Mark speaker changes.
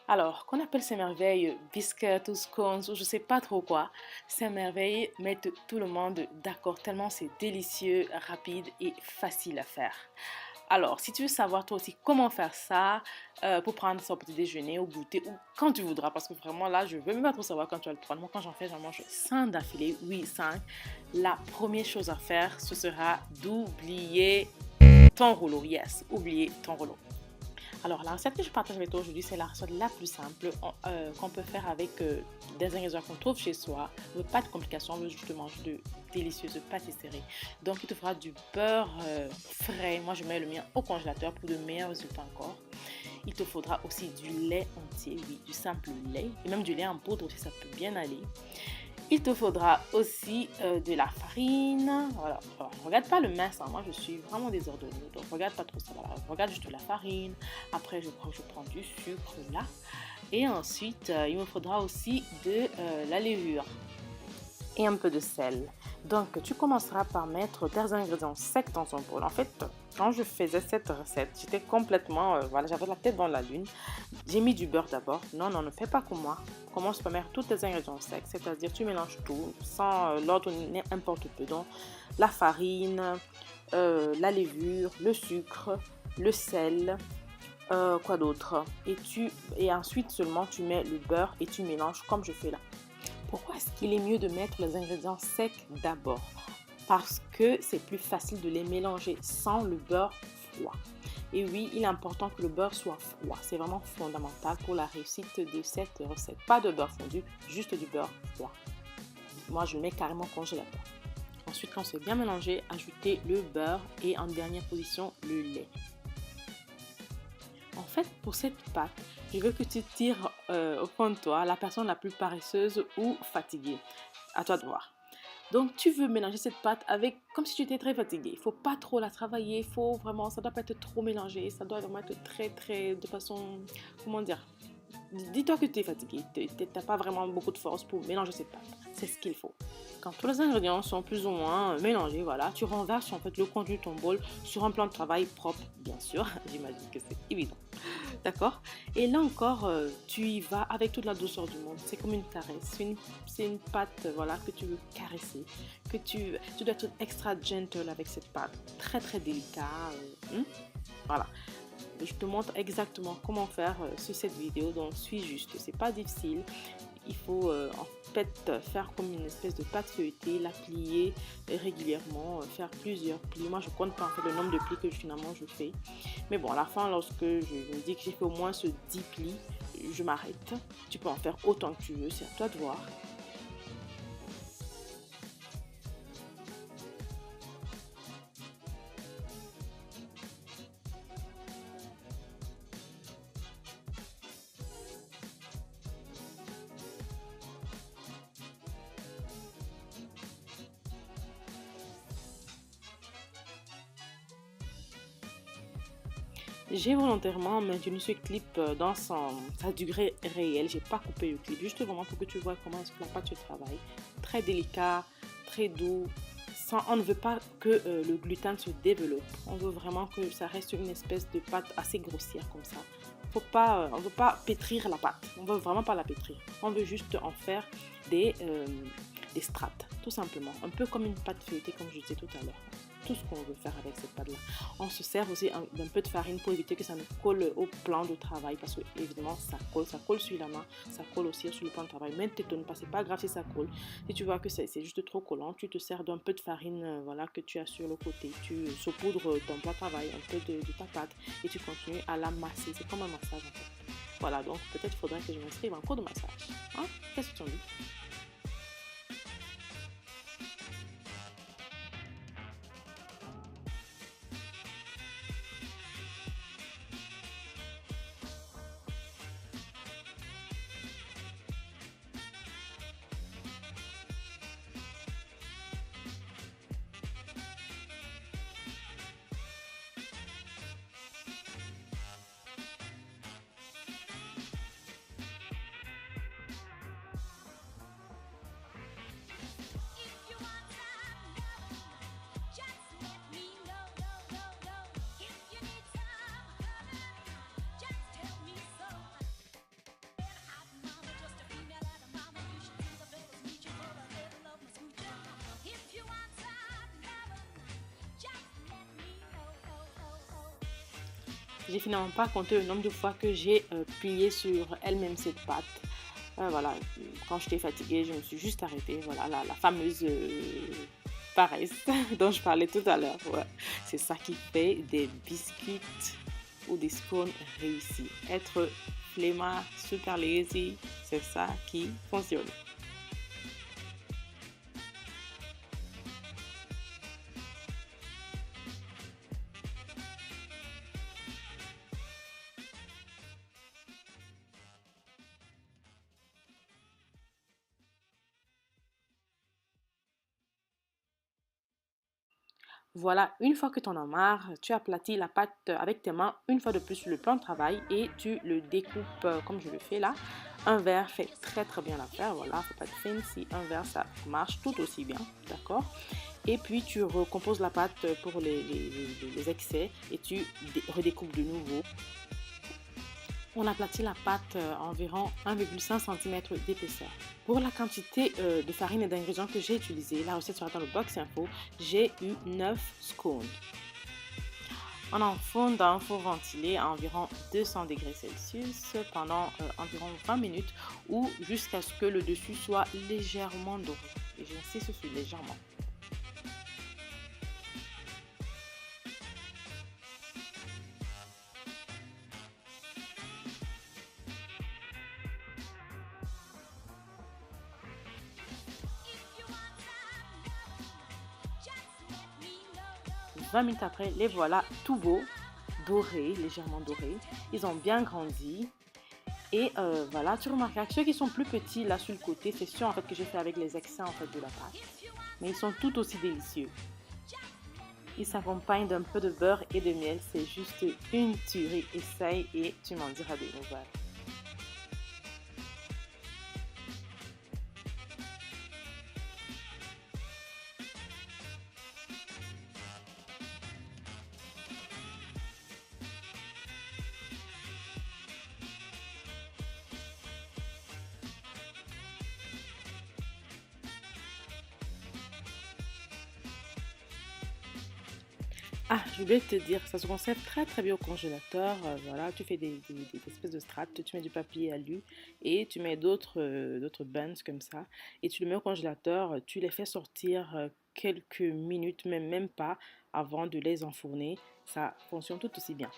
Speaker 1: Alors, qu'on appelle ces merveilles biscuits ou scones ou je sais pas trop quoi, ces merveilles mettent tout le monde d'accord tellement c'est délicieux, rapide et facile à faire. Alors, si tu veux savoir toi aussi comment faire ça pour prendre ça au petit déjeuner, au goûter ou quand tu voudras, parce que vraiment là, je veux même pas trop savoir quand tu vas le prendre. Moi, quand j'en fais, j'en mange 5 d'affilée, oui, 5. La première chose à faire, ce sera d'oublier ton rouleau. Yes, oublier ton rouleau. Alors, la recette que je partage avec toi aujourd'hui, c'est la recette la plus simple qu'on peut faire avec des ingrédients qu'on trouve chez soi. On veut pas de complications, on veut juste manger de délicieuses pâtisseries. Donc, il te faudra du beurre frais. Moi, je mets le mien au congélateur pour de meilleurs résultats encore. Il te faudra aussi du lait entier, oui, du simple lait. Et même du lait en poudre aussi, ça peut bien aller. Il te faudra aussi de la farine. Voilà. Alors, regarde pas le mince, hein. Moi je suis vraiment désordonnée. Donc regarde pas trop ça. Voilà. Regarde juste de la farine. Après je prends du sucre là. Et ensuite il me faudra aussi de la levure et un peu de sel. Donc, tu commenceras par mettre tes ingrédients secs dans un bol. En fait, quand je faisais cette recette, j'étais complètement, voilà, j'avais la tête dans la lune. J'ai mis du beurre d'abord. Non, non, ne fais pas comme moi. Commence par mettre tous tes ingrédients secs, c'est-à-dire tu mélanges tout sans l'ordre n'importe peu. Donc, la farine, la levure, le sucre, le sel, quoi d'autre. Et ensuite seulement tu mets le beurre et tu mélanges comme je fais là. Pourquoi est-ce qu'il est mieux de mettre les ingrédients secs d'abord? Parce que c'est plus facile de les mélanger sans le beurre froid. Et oui, il est important que le beurre soit froid. C'est vraiment fondamental pour la réussite de cette recette. Pas de beurre fondu, juste du beurre froid. Moi, je le mets carrément au congélateur. Ensuite, quand c'est bien mélangé, ajoutez le beurre et en dernière position, le lait. En fait, pour cette pâte, je veux que tu tires au fond de toi la personne la plus paresseuse ou fatiguée. À toi de voir. Donc, tu veux mélanger cette pâte avec, comme si tu étais très fatigué. Il ne faut pas trop la travailler. Il faut vraiment, ça ne doit pas être trop mélangé. Ça doit vraiment être très, très, de façon, comment dire. Dis-toi que tu es fatigué. Tu n'as pas vraiment beaucoup de force pour mélanger cette pâte. C'est ce qu'il faut. Quand tous les ingrédients sont plus ou moins mélangés, voilà, tu renverses en fait le contenu de ton bol sur un plan de travail propre, bien sûr. J'imagine que c'est évident. D'accord. Et là encore, tu y vas avec toute la douceur du monde. C'est comme une caresse. C'est une pâte voilà, que tu veux caresser. Tu dois être extra gentle avec cette pâte. Très très délicat. Voilà. Je te montre exactement comment faire sur cette vidéo. Donc suis juste. C'est pas difficile. Il faut en fait faire comme une espèce de pâte feuilletée, la plier régulièrement, faire plusieurs plis. Moi je compte pas en fait le nombre de plis que finalement je fais. Mais bon, à la fin, lorsque je me dis que j'ai fait au moins ce 10 plis, je m'arrête. Tu peux en faire autant que tu veux, c'est à toi de voir. J'ai volontairement maintenu ce clip dans sa durée réelle. J'ai pas coupé le clip, juste vraiment pour que tu vois comment est-ce que la pâte se travaille. Très délicat, très doux. On ne veut pas que le gluten se développe. On veut vraiment que ça reste une espèce de pâte assez grossière comme ça. On ne veut pas pétrir la pâte. On ne veut vraiment pas la pétrir. On veut juste en faire des strates, tout simplement. Un peu comme une pâte feuilletée, comme je disais tout à l'heure. Tout ce qu'on veut faire avec cette pâte-là. On se sert aussi d'un peu de farine pour éviter que ça ne colle au plan de travail parce que évidemment ça colle sur la main, ça colle aussi sur le plan de travail. Mais ne t'étonne pas, c'est pas grave si ça colle. Si tu vois que c'est juste trop collant, tu te sers d'un peu de farine voilà, que tu as sur le côté. Tu saupoudres ton plan de travail, un peu de ta pâte et tu continues à la masser. C'est comme un massage en fait. Voilà, donc peut-être faudrait que je m'inscrive en cours de massage. Hein? Qu'est-ce que tu en dis? J'ai finalement pas compté le nombre de fois que j'ai plié sur elle-même cette pâte. Voilà, quand j'étais fatiguée, je me suis juste arrêtée. Voilà, la fameuse paresse dont je parlais tout à l'heure. Ouais. C'est ça qui fait des biscuits ou des scones réussis. Être flemmard, super lazy, c'est ça qui fonctionne. Voilà, une fois que tu en as marre, tu aplatis la pâte avec tes mains une fois de plus sur le plan de travail et tu le découpes comme je le fais là. Un verre fait très très bien l'affaire, voilà, faut pas être fancy, un verre ça marche tout aussi bien, d'accord? Et puis tu recomposes la pâte pour les excès et tu redécoupes de nouveau. On aplatit la pâte à environ 1,5 cm d'épaisseur. Pour la quantité de farine et d'ingrédients que j'ai utilisé, la recette sera dans le box info, j'ai eu 9 scones. On enfourne dans un four ventilé à environ 200 degrés Celsius pendant environ 20 minutes ou jusqu'à ce que le dessus soit légèrement doré. Et j'insiste sur légèrement. 20 minutes après, les voilà tout beaux, dorés, légèrement dorés. Ils ont bien grandi. Et voilà, tu remarqueras que ceux qui sont plus petits là sur le côté, c'est sûr en fait que j'ai fait avec les excès en fait de la pâte. Mais ils sont tout aussi délicieux. Ils s'accompagnent d'un peu de beurre et de miel. C'est juste une tuerie. Essaye et tu m'en diras des nouvelles. Ah, je voulais te dire, ça se conserve très très bien au congélateur. Voilà, tu fais des espèces de strates, tu mets du papier alu et tu mets d'autres buns comme ça et tu le mets au congélateur. Tu les fais sortir quelques minutes, même pas, avant de les enfourner. Ça fonctionne tout aussi bien.